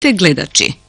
Те гледачи.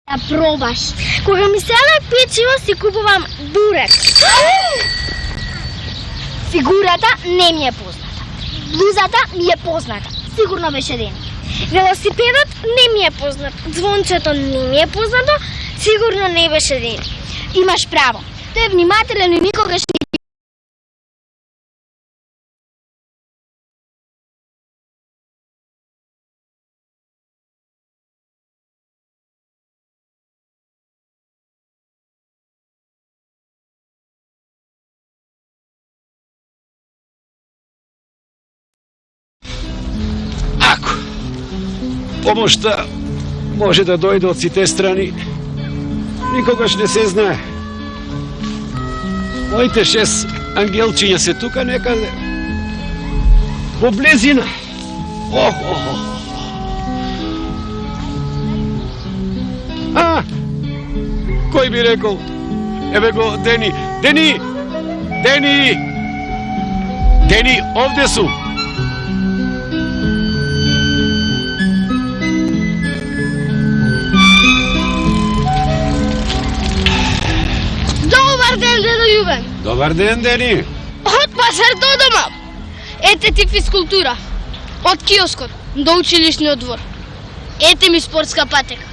Да пробаш. Кога ми села печиво си купувам бурек. Фигурата не ми е позната. Блузата ми е позната. Сигурно беше ден. Велосипедот не ми е познат. Звончето не ми е познато. Сигурно не беше ден. Имаш право. Тој е внимателен и никогаш не... Помошта може да дојде од сите страни. Никогаш не се знае. Моите 6 ангелчиња се тука некаде. Во близина. Кој би рекол? Еве го Дени. Дени! Дени! Дени, овде сум. Добар ден, дедо Јувен. Добар ден, Дени. Од пазар до дома. Ете ти физкултура. Од киоскот до училишниот двор. Ете ми спортска патека.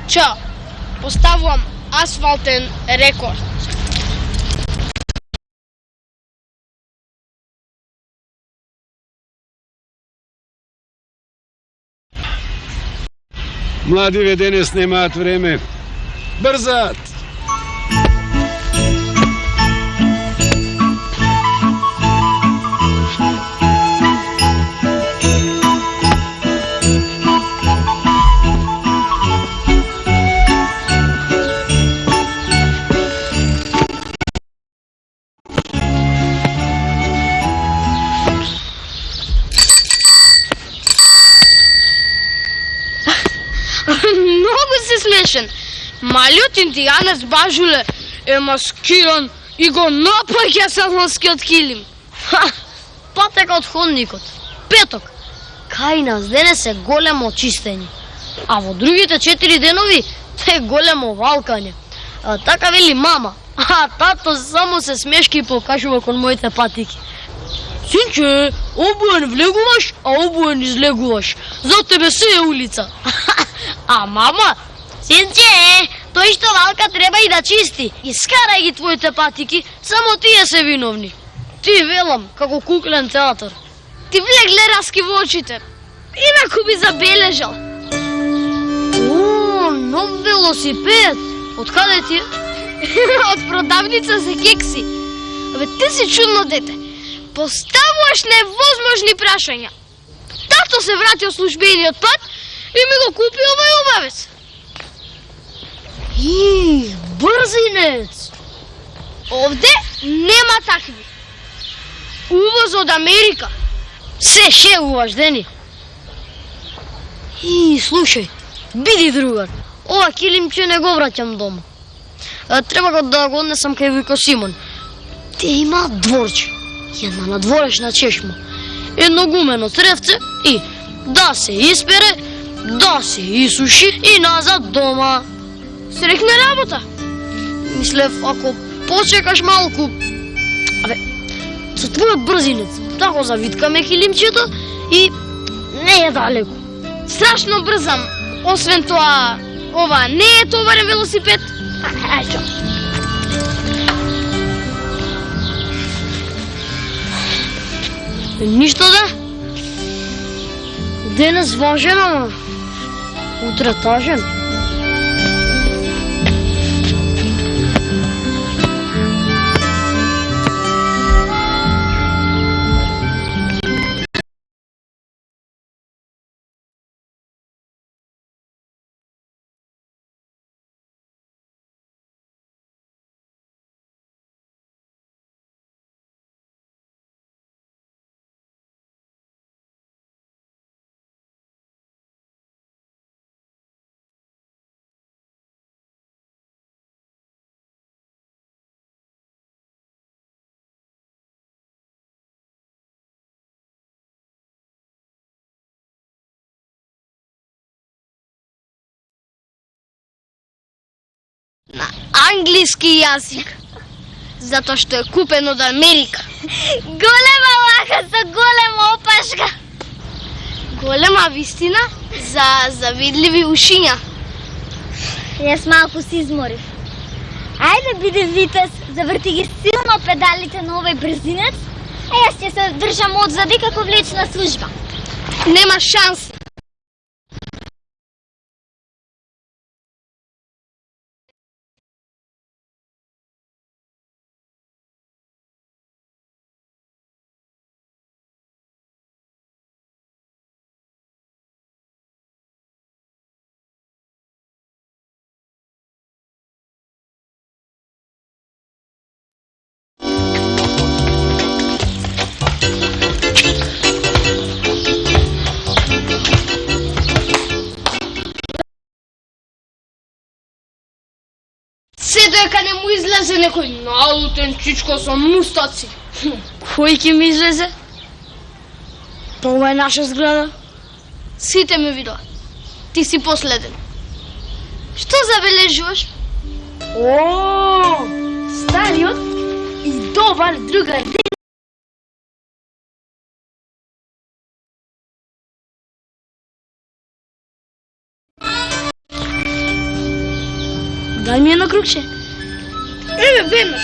Чао. Поставувам асфалтен рекорд. Младиве денес немаат време. Брзат. Многу се смешен. Малиот индијанец Бажуле е маскиран и го напаѓа салонскиот килим. Патека од ходникот. Петок. Кај нас денес е големо чистење. А во другите 4 денови е големо валкање. Така вели мама. А тато само се смешки и покажува кон моите патики. Синче, обуен влегуваш, а обуен излегуваш. За тебе се е улица. А мама, синче, тој што валка треба и да чисти. Искарај ги твоите патики, само тие се виновни. Ти велам, како куклен театар. Ти влегле раски во очите. Инаку би забележал. О, нов велосипед. Од каде ти е? Од продавница за кекси. Абе, ти си чудно дете. Поставуваш невозможни прашања. Тато се врати од службениот пат и ми го купи овој обавец. Брзинец. Овде нема такви. Увоз од Америка. Се шегуваш, Дени. Слушај, биди другар. Ова килимче не го враќам дома. Треба да го однесам кај Вујко Симон. Те има дворче. Една надворешна чешма. Едно гумено тревце и да се испере, да се исуши и назад дома. Срекна работа. Мислев, ако почекаш малку... Абе, со твојот брзинец, тако завиткаме килимчето и не е далеко. Страшно брзам. Освен тоа, ова не е товарен велосипед. Ајчо. Ништо да. Денес важен, ама утре тажен. На англиски јазик. Затоа што е купен од Америка. Голема лака со голема опашка. Голема вистина за видливи ушиња. Јас малку се изморив. Ајде биде витез, заврти ги силно педалите на овој брзинец, а јас ќе се држам одзади како влечна служба. Нема шанс. Се дека не му излезе некој налутен чичко со мустаци. Кој ќе ми излезе? Па ова е наша зграда. Сите ме видоа. Ти си последен. Што забележуваш? О, стариот и добар другар. Дај ми едно крукче. Еве, веднаш.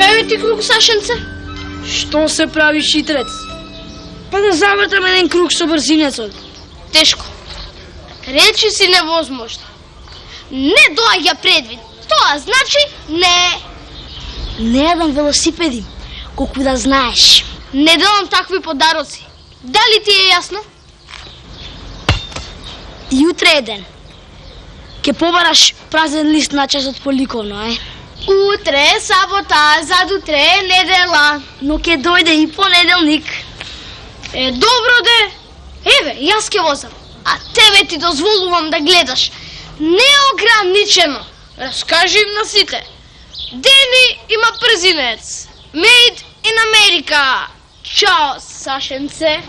Еве ти круг, Сашенце. Што се прави шитрец? Па да завртам еден круг со брзинецот. Тешко. Речи си невозможно. Не доаѓа предвид. Тоа значи не. Не едам велосипеди, колку да знаеш. Не делам такви подароци. Дали ти е јасно? Јутре е ден. Ке побараш празен лист на часот по ликовно, Утре е сабота, задутре е недела. Но ке дојде и понеделник. Е, добро де. Еве, јас ке возам. А тебе ти дозволувам да гледаш. Неограничено. Раскажи им на сите. Дени има брзинец. Made in America. Чао, Сашенце.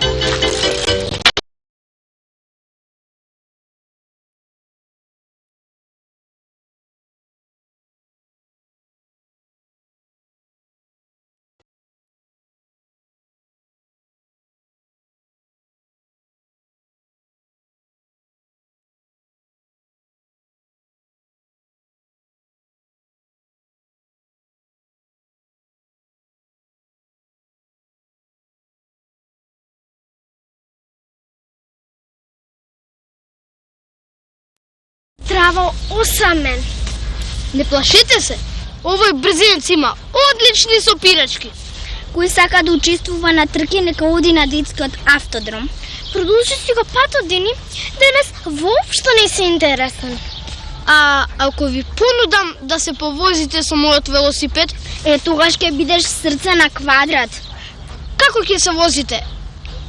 трава осамен. Не плашете се. Овој брзинец има одлични сопирачки. Кој сака да учествува на трки, нека оди на детскиот автодром. Продолжи си го патот, Дени. Денес воопшто не си интересен. А ако ви понудам да се повозите со мојот велосипед, Тогаш ќе бидеш срце на квадрат. како ќе се возите?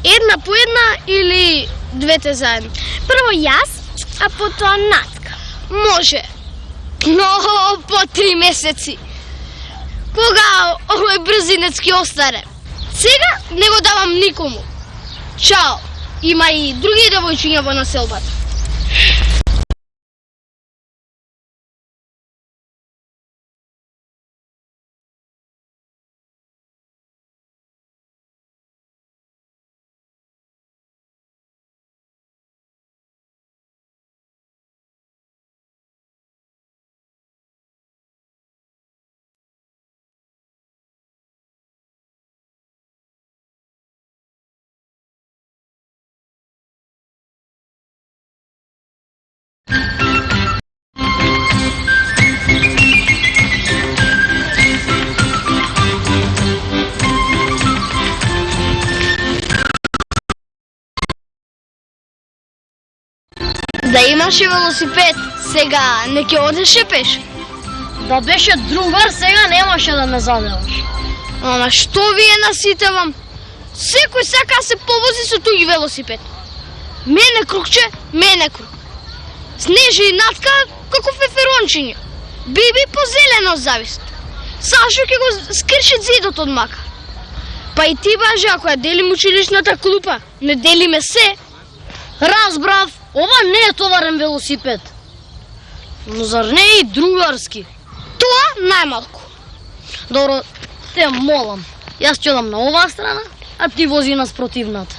Една по една или двете заедно? Прво јас, а потоа Натка. Може. Но по 3 месеци. Кога овој брзинец ќе остане? Сега не го давам никому. Чао. Има и други девојчиња во населбата. Да имаше велосипед, сега не ќе одеше пеш. Да беше другар, сега немаше да ме заделаш. Ама што ви е наситевам? Секој сака се повози со туѓи велосипед. Мене крукче, мене крук. Снежи и Натка како феферончиња. Биби по зелено завист. Сашо ќе го скрши зидот од мака. Па и ти, баже, ако ја делим училишната клупа, не делиме се. Разбрав, ова не е товарен велосипед. Но зар не е и другарски? Тоа најмалку. Добро, те молам. Јас ќе одам на оваа страна, а ти вози на спротивната.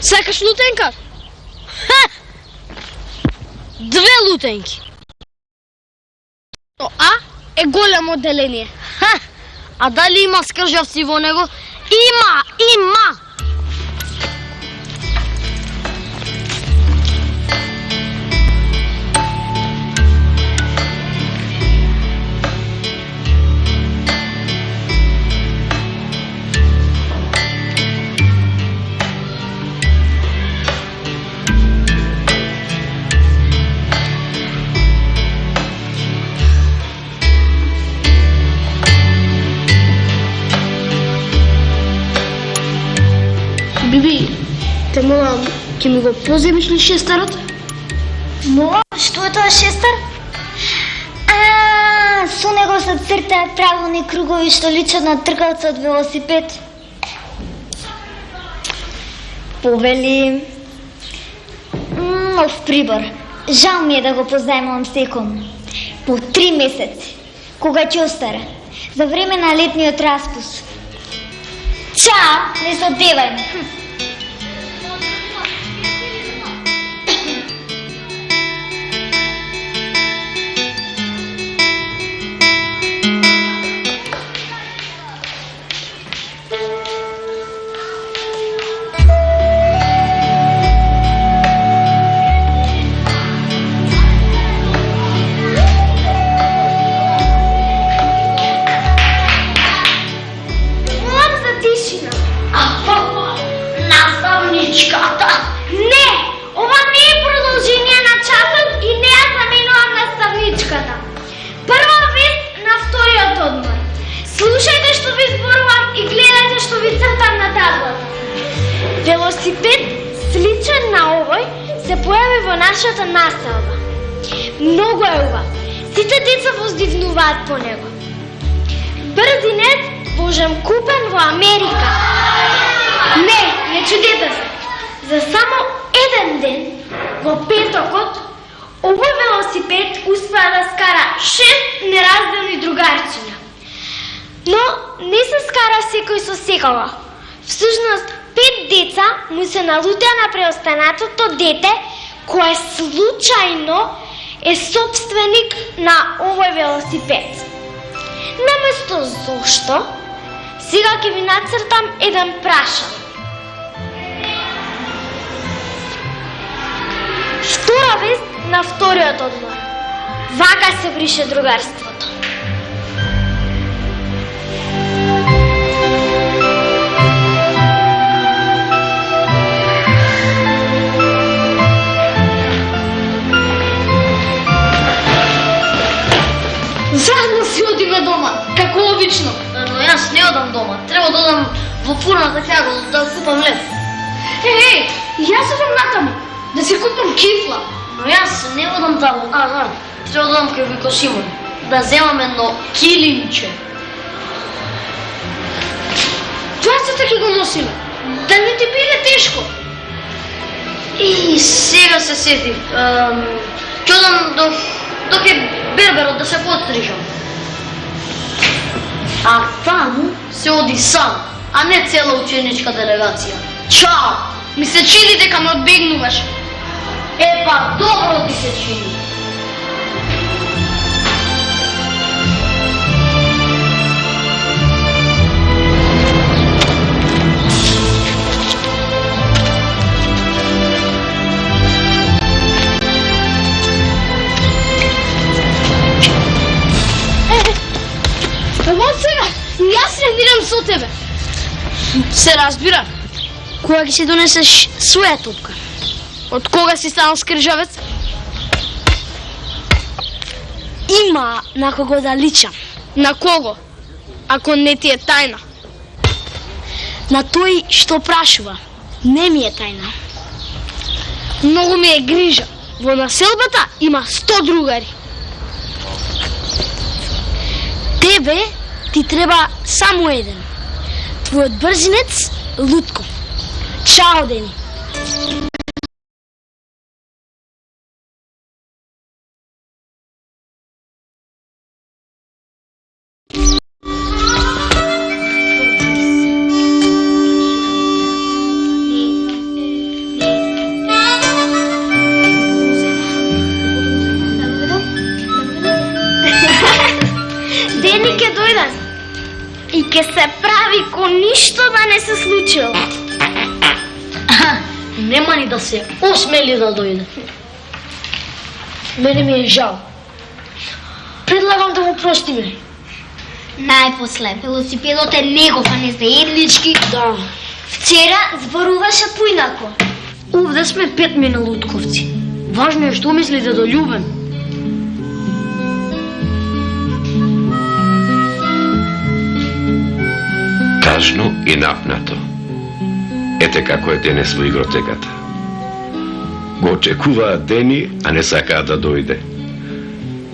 Сакаш лутенка? Две лутенки. А е големо одделение. А дали има скржавци во него? Има! Биби, те молам, ќе ми го поземиш ли шестарот? Но, што е тоа шестар? Со него се цртаат правилни кругови што личат на тркалца од велосипед. Повели... Нов прибор. Жал ми е да го позајмувам секом. По 3 месеци. Кога ќе остара? За време на летниот распуст. Чао, не се одевајме. Наставничката. Не! Ова не е продолжение на часот и не ја заменувам наставничката. Прва вест на вториот одмор. Слушајте што ви зборувам и гледајте што ви цртам на таблата. Велосипед сличен на овој се појави во нашата населба. Многу е убав. Сите деца воздивнуваат по него. Брзинец вожен купен во Америка. Не чудете се. За само еден ден, во петокот, овој велосипед успеа да скара 6 неразделни другарчиња. Но не се скара секој со секого. Всушност, 5 деца му се налутеа на преостанатото дете, кое случајно е собственик на овој велосипед. Наместо зошто, сега ќе ви нацртам еден прашај. Втора вест на вториот одмор. Вака се брише другарството. Заедно си одиме дома, како обично. Но јас не одам дома. Треба да одам во фурната кај го да купам лев. Еј, јас одам натаму, да си купам кифла. Но јас не одам таму. Треба да одам кај Вујко Симон. Да земам едно килимче. Плацата ќе го носиме. Да не ти биде тешко. И сега се сетив. Ќе одам до кај берберот да се подстрижам. А таму се оди сам, а не цела ученичка делегација. Чао! Ми се чини дека ме одбегнуваш. Епа, добро ти се чини. Ево сега, јас тренирам со тебе. Се разбира. Кога ќе си донесеш своја топка? Од кога си станал скрижавец? Има на кого да личам. На кого? Ако не ти е тајна. На тој што прашува. Не ми е тајна. Многу ми е грижа. Во населбата има 100 другари. Тебе ти треба само еден. Твојот брзинец Лутко. Чао, Дени. Дени ќе дојде и ќе се прави ко ништо да не се случило. Нема ни да се осмели да дојде. Мене ми е жал. Предлагам да го простиме. Најпосле, велосипедот е негов, а не заеднички. Да. Вчера зборуваше поинако. Овде сме 5 мина лутковци. Важно е што мислите до Љубен. Тажно и напнато. Ете како е денес во игротеката. Го очекуваат Дени, а не сакаат да дојде.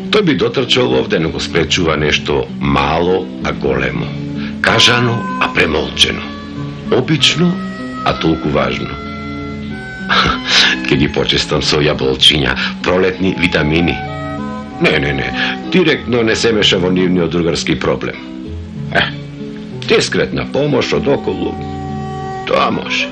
Тој би дотрчал овде, но го спречува нешто мало, а големо. Кажано, а премолчено. Обично, а толку важно. Ке ги почестам со јаболчиња, пролетни витамини. Не, директно не се меша во нивниот другарски проблем. Дискретна помош од околу, тоа може.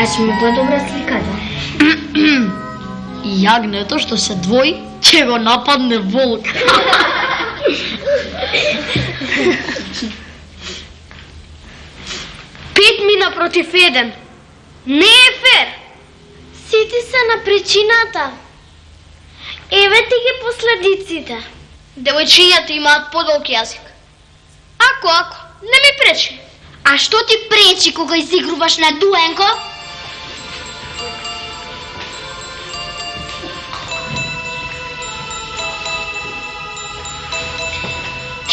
Значи, многу е добра сликата. Јагнето што се двои, ќе го нападне волк. 5 мина против 1. Не е фер. Сети се на причината. Еве ти ги последиците. Девојчињата имаат подолг јазик. Ако, не ми пречи. А што ти пречи кога изигруваш на дуенко?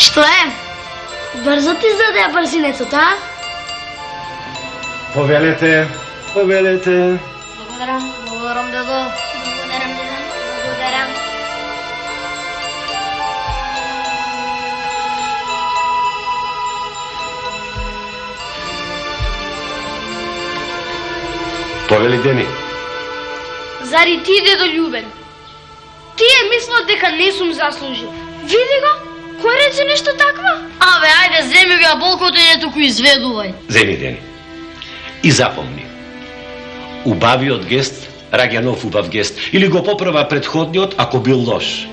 Што е? Брзо ти заде брзинецот, а? Повелете. Благодарам, дедо. Благодарам. Повели Дени. Зари ти, дедо Љубен? Тие мислат дека не сум заслужил. Види го, Кој рече нешто такво? Абе, ајде, земи го болкото и не туку изведувај. Земи, Дени. И запомни. Убавиот гест раѓа нов убав гест. Или го поправа предходниот ако бил лош.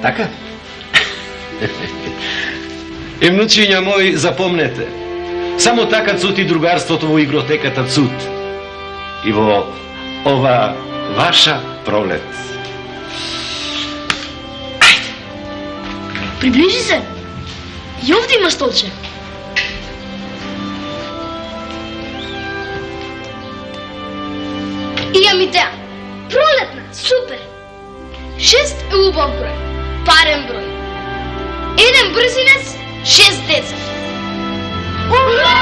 Така? Внучиња мои, запомнете. Само така цути другарството во игротеката Цут. И во ова ваша пролет. Приближи се. И овде има столче. И ја ми теа. Пролетна, супер. 6 е убав број, парен број. Еден брзинец, 6 деца. Ура!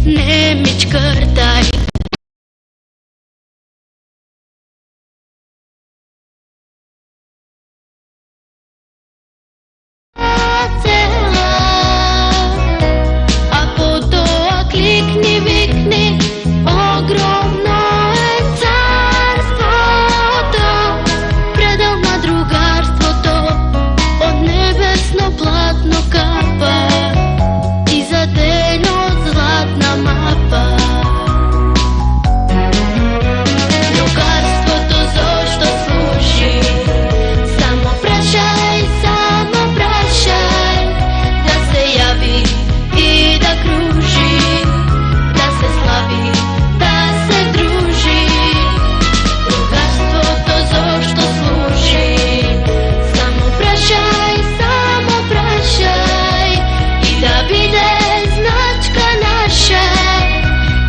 Не ми чкртай. А потоа кликни, викни, огромно е царството, предел на другарството, од небесно платно капа и за ден од златна мапа. Другарството зошто служи? Само прашај, да се јави и да кружи, да се слави, да се дружи. Другарството зошто служи? Само прашај и да биде значка наша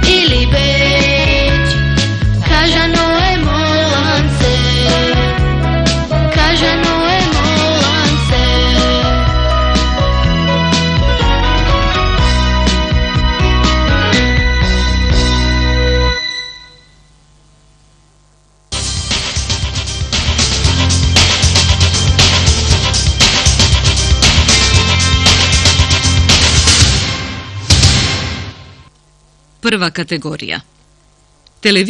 или беж. Кажано е молам се, кажано е молам се. Прва категорија. Телевизија